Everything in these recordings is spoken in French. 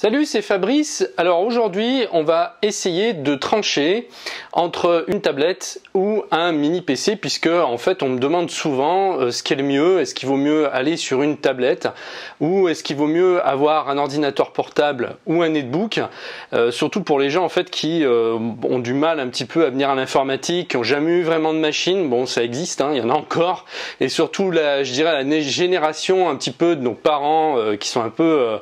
Salut, c'est Fabrice. Alors aujourd'hui, on va essayer de trancher entre une tablette ou un mini PC, puisque en fait, on me demande souvent ce qui est le mieux. Est-ce qu'il vaut mieux aller sur une tablette ou est-ce qu'il vaut mieux avoir un ordinateur portable ou un netbook, surtout pour les gens en fait qui ont du mal un petit peu à venir à l'informatique, qui n'ont jamais eu vraiment de machine. Bon, ça existe, hein, il y en a encore, et surtout je dirais la génération un petit peu de nos parents qui sont un peu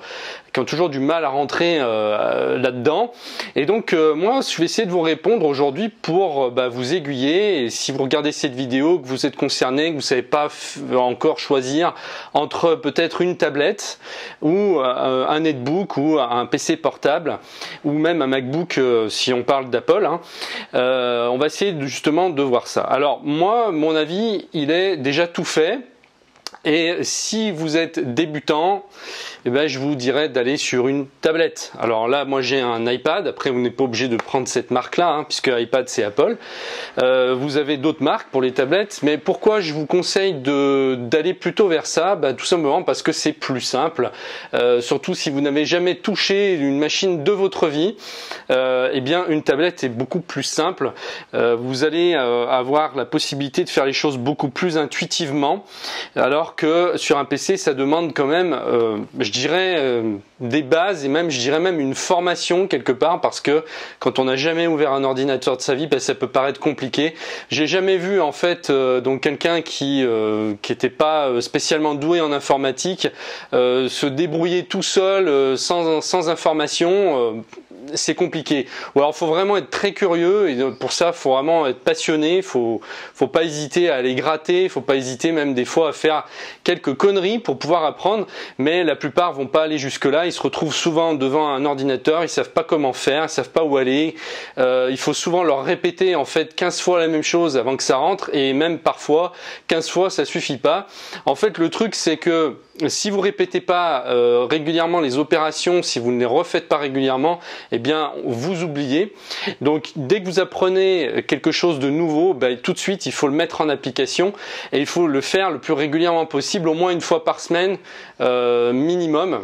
qui ont toujours du mal à rentrer là-dedans. Et donc moi je vais essayer de vous répondre aujourd'hui pour vous aiguiller. Et si vous regardez cette vidéo, que vous êtes concerné, que vous ne savez pas encore choisir entre peut-être une tablette ou un netbook ou un PC portable ou même un MacBook si on parle d'Apple, hein, on va essayer justement de voir ça. Alors moi, mon avis, il est déjà tout fait. Et si vous êtes débutant, eh ben, je vous dirais d'aller sur une tablette. Alors là, moi j'ai un iPad. Après, vous n'êtes pas obligé de prendre cette marque-là, hein, puisque iPad c'est Apple. Vous avez d'autres marques pour les tablettes. Mais pourquoi je vous conseille d'aller plutôt vers ça? Tout simplement parce que c'est plus simple. Surtout si vous n'avez jamais touché une machine de votre vie, eh bien une tablette est beaucoup plus simple. Vous allez avoir la possibilité de faire les choses beaucoup plus intuitivement. Alors que sur un PC, ça demande quand même, je dirais, des bases et même, je dirais même une formation quelque part, parce que quand on n'a jamais ouvert un ordinateur de sa vie, ça peut paraître compliqué. J'ai jamais vu en fait donc quelqu'un qui était pas spécialement doué en informatique se débrouiller tout seul sans information. C'est compliqué. Ou alors, faut vraiment être très curieux et pour ça, faut vraiment être passionné. Faut pas hésiter à aller gratter. Faut pas hésiter même des fois à faire quelques conneries pour pouvoir apprendre. Mais la plupart vont pas aller jusque là. Ils se retrouvent souvent devant un ordinateur. Ils savent pas comment faire. Ils savent pas où aller. Il faut souvent leur répéter en fait 15 fois la même chose avant que ça rentre, et même parfois 15 fois ça suffit pas. En fait, le truc c'est que si vous répétez pas régulièrement les opérations, si vous ne les refaites pas régulièrement, eh bien vous oubliez. Donc dès que vous apprenez quelque chose de nouveau, tout de suite il faut le mettre en application et il faut le faire le plus régulièrement possible, au moins une fois par semaine minimum,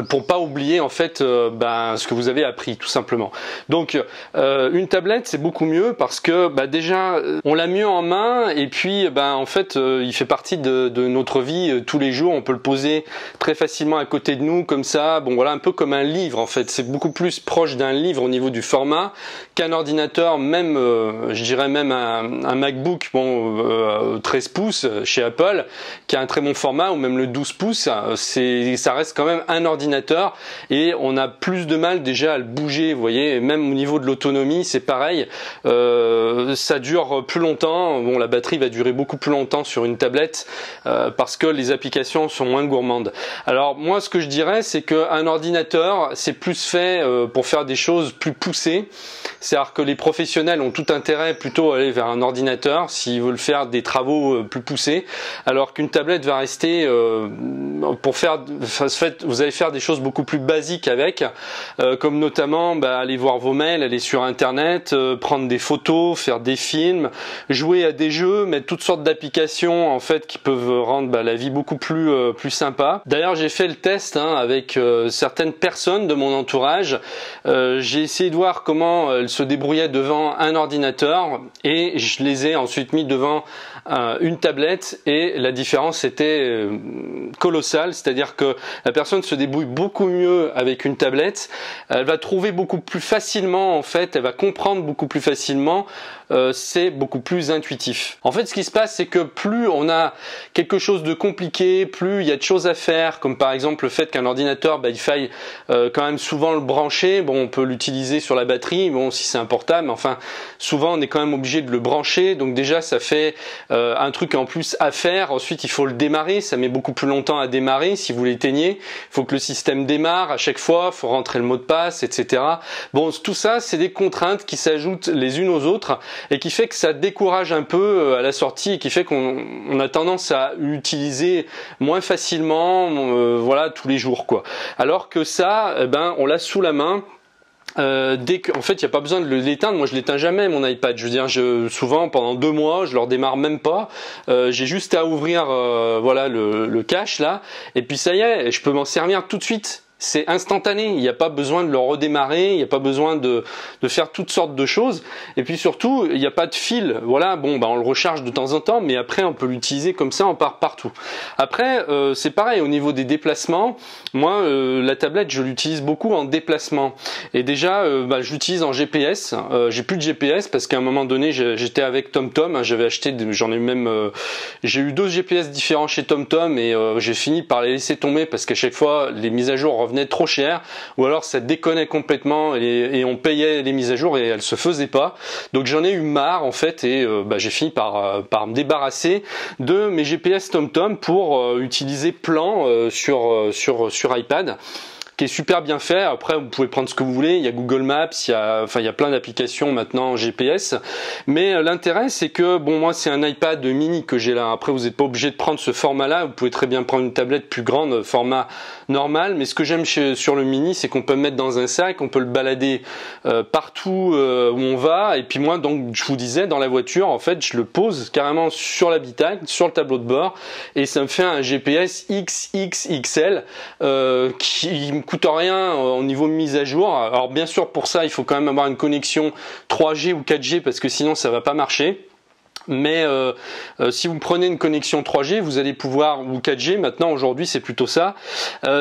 pour pas oublier en fait ce que vous avez appris tout simplement. Donc une tablette c'est beaucoup mieux parce que déjà on l'a mieux en main, et puis en fait il fait partie de notre vie tous les jours. On peut le poser très facilement à côté de nous comme ça, bon voilà, un peu comme un livre en fait. C'est beaucoup plus proche d'un livre au niveau du format qu'un ordinateur, même je dirais même un MacBook 13 pouces chez Apple qui a un très bon format, ou même le 12 pouces, ça reste quand même un ordinateur, et on a plus de mal déjà à le bouger, vous voyez. Et même au niveau de l'autonomie c'est pareil, ça dure plus longtemps. Bon, la batterie va durer beaucoup plus longtemps sur une tablette parce que les applications sont moins gourmandes. Alors moi ce que je dirais c'est qu'un ordinateur c'est plus fait pour faire des choses plus poussées. C'est-à-dire que les professionnels ont tout intérêt plutôt à aller vers un ordinateur s'ils veulent faire des travaux plus poussés, alors qu'une tablette va rester pour faire, vous allez faire des choses beaucoup plus basiques avec, comme notamment aller voir vos mails, aller sur internet, prendre des photos, faire des films, jouer à des jeux, mettre toutes sortes d'applications en fait qui peuvent rendre la vie beaucoup plus sympa. D'ailleurs j'ai fait le test avec certaines personnes de mon entourage. J'ai essayé de voir comment elles se débrouillaient devant un ordinateur, et je les ai ensuite mis devant une tablette, et la différence était colossale. C'est-à-dire que la personne se débrouille beaucoup mieux avec une tablette, elle va trouver beaucoup plus facilement en fait, elle va comprendre beaucoup plus facilement, c'est beaucoup plus intuitif. En fait ce qui se passe c'est que plus on a quelque chose de compliqué, plus il y a de choses à faire, comme par exemple le fait qu'un ordinateur il faille quand même souvent le brancher. Bon, on peut l'utiliser sur la batterie, bon si c'est un portable, mais enfin souvent on est quand même obligé de le brancher, donc déjà ça fait un truc en plus à faire. Ensuite il faut le démarrer, ça met beaucoup plus longtemps à démarrer. Si vous l'éteignez, il faut que le système démarre à chaque fois, il faut rentrer le mot de passe, etc. Bon, tout ça c'est des contraintes qui s'ajoutent les unes aux autres et qui fait que ça décourage un peu à la sortie, et qui fait qu'on a tendance à l'utiliser moins facilement voilà, tous les jours quoi. Alors que ça, on l'a sous la main. Dès que, en fait, il n'y a pas besoin de l'éteindre. Moi, je l'éteins jamais mon iPad. Je veux dire, souvent pendant 2 mois, je le redémarre même pas. J'ai juste à ouvrir, voilà, le cache là, et puis ça y est, je peux m'en servir tout de suite. c'est instantané, il n'y a pas besoin de le redémarrer, il n'y a pas besoin de faire toutes sortes de choses, et puis surtout il n'y a pas de fil, voilà, bon on le recharge de temps en temps, mais après on peut l'utiliser comme ça, on part partout. Après c'est pareil au niveau des déplacements, moi la tablette je l'utilise beaucoup en déplacement, et déjà je l'utilise en GPS, j'ai plus de GPS parce qu'à un moment donné j'étais avec TomTom, hein, j'avais acheté, j'en ai même, j'ai eu 2 GPS différents chez TomTom et j'ai fini par les laisser tomber parce qu'à chaque fois les mises à jour revenaient trop cher, ou alors ça déconnait complètement et on payait les mises à jour et elles se faisaient pas. Donc j'en ai eu marre en fait et j'ai fini par me débarrasser de mes GPS TomTom pour utiliser Plan sur iPad, qui est super bien fait. Après vous pouvez prendre ce que vous voulez, il y a Google Maps, il y a plein d'applications maintenant GPS, mais l'intérêt c'est que bon, moi c'est un iPad mini que j'ai là. Après vous n'êtes pas obligé de prendre ce format là, vous pouvez très bien prendre une tablette plus grande, format normal, mais ce que j'aime sur le mini c'est qu'on peut le mettre dans un sac, on peut le balader partout où on va, et puis moi donc je vous disais dans la voiture en fait je le pose carrément sur l'habitacle, sur le tableau de bord, et ça me fait un GPS XXXL qui me coûte rien au niveau mise à jour. Alors bien sûr pour ça il faut quand même avoir une connexion 3G ou 4G parce que sinon ça va pas marcher. Mais si vous prenez une connexion 3G, vous allez pouvoir, ou 4G maintenant aujourd'hui c'est plutôt ça,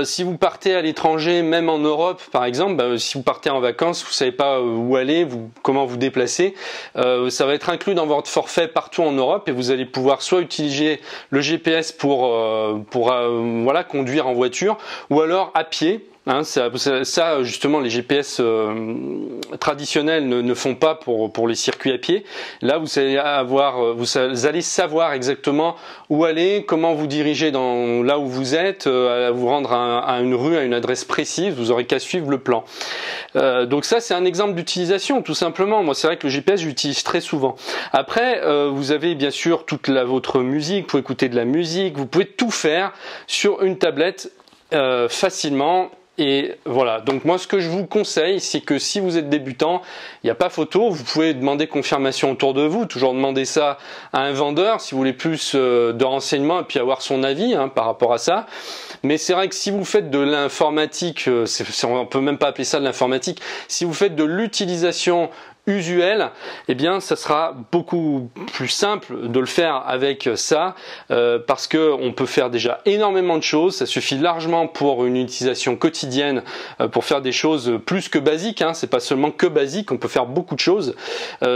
si vous partez à l'étranger, même en Europe par exemple, si vous partez en vacances, vous savez pas où aller, comment vous déplacer, ça va être inclus dans votre forfait partout en Europe et vous allez pouvoir soit utiliser le GPS pour voilà, conduire en voiture, ou alors à pied. Hein, ça justement les GPS traditionnels ne font pas pour les circuits à pied. Là vous allez savoir exactement où aller, comment vous diriger là où vous êtes, vous rendre à une rue, à une adresse précise. Vous aurez qu'à suivre le plan. Donc ça c'est un exemple d'utilisation tout simplement. Moi c'est vrai que le GPS j'utilise très souvent. Après vous avez bien sûr toute votre musique, vous pouvez écouter de la musique, vous pouvez tout faire sur une tablette facilement. Et voilà, donc moi ce que je vous conseille, c'est que si vous êtes débutant, il n'y a pas photo, vous pouvez demander confirmation autour de vous, toujours demander ça à un vendeur si vous voulez plus de renseignements et puis avoir son avis par rapport à ça. Mais c'est vrai que si vous faites de l'informatique, on peut même pas appeler ça de l'informatique, si vous faites de l'utilisation usuel, eh bien ça sera beaucoup plus simple de le faire avec ça parce que on peut faire déjà énormément de choses, ça suffit largement pour une utilisation quotidienne pour faire des choses plus que basiques, c'est pas seulement que basique, on peut faire beaucoup de choses.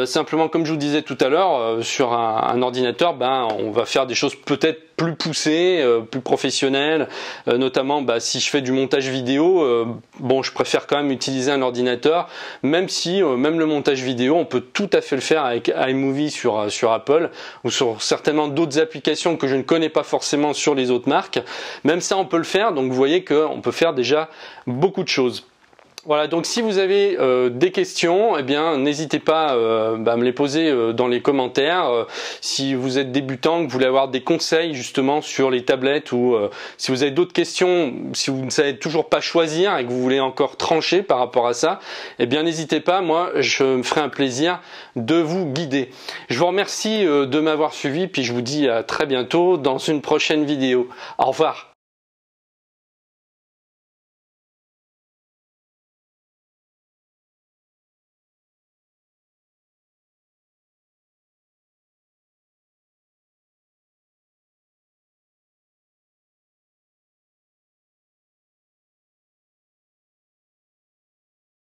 Simplement comme je vous disais tout à l'heure, sur un ordinateur, on va faire des choses peut-être plus poussées, plus professionnelles, notamment si je fais du montage vidéo, je préfère quand même utiliser un ordinateur, même si même le montage vidéo on peut tout à fait le faire avec iMovie sur Apple ou sur certainement d'autres applications que je ne connais pas forcément sur les autres marques. Même ça on peut le faire, donc vous voyez qu'on peut faire déjà beaucoup de choses. Voilà, donc si vous avez des questions, eh bien n'hésitez pas à me les poser dans les commentaires. Si vous êtes débutant, que vous voulez avoir des conseils justement sur les tablettes, ou si vous avez d'autres questions, si vous ne savez toujours pas choisir et que vous voulez encore trancher par rapport à ça, eh bien n'hésitez pas, moi je me ferai un plaisir de vous guider. Je vous remercie de m'avoir suivi, puis je vous dis à très bientôt dans une prochaine vidéo. Au revoir.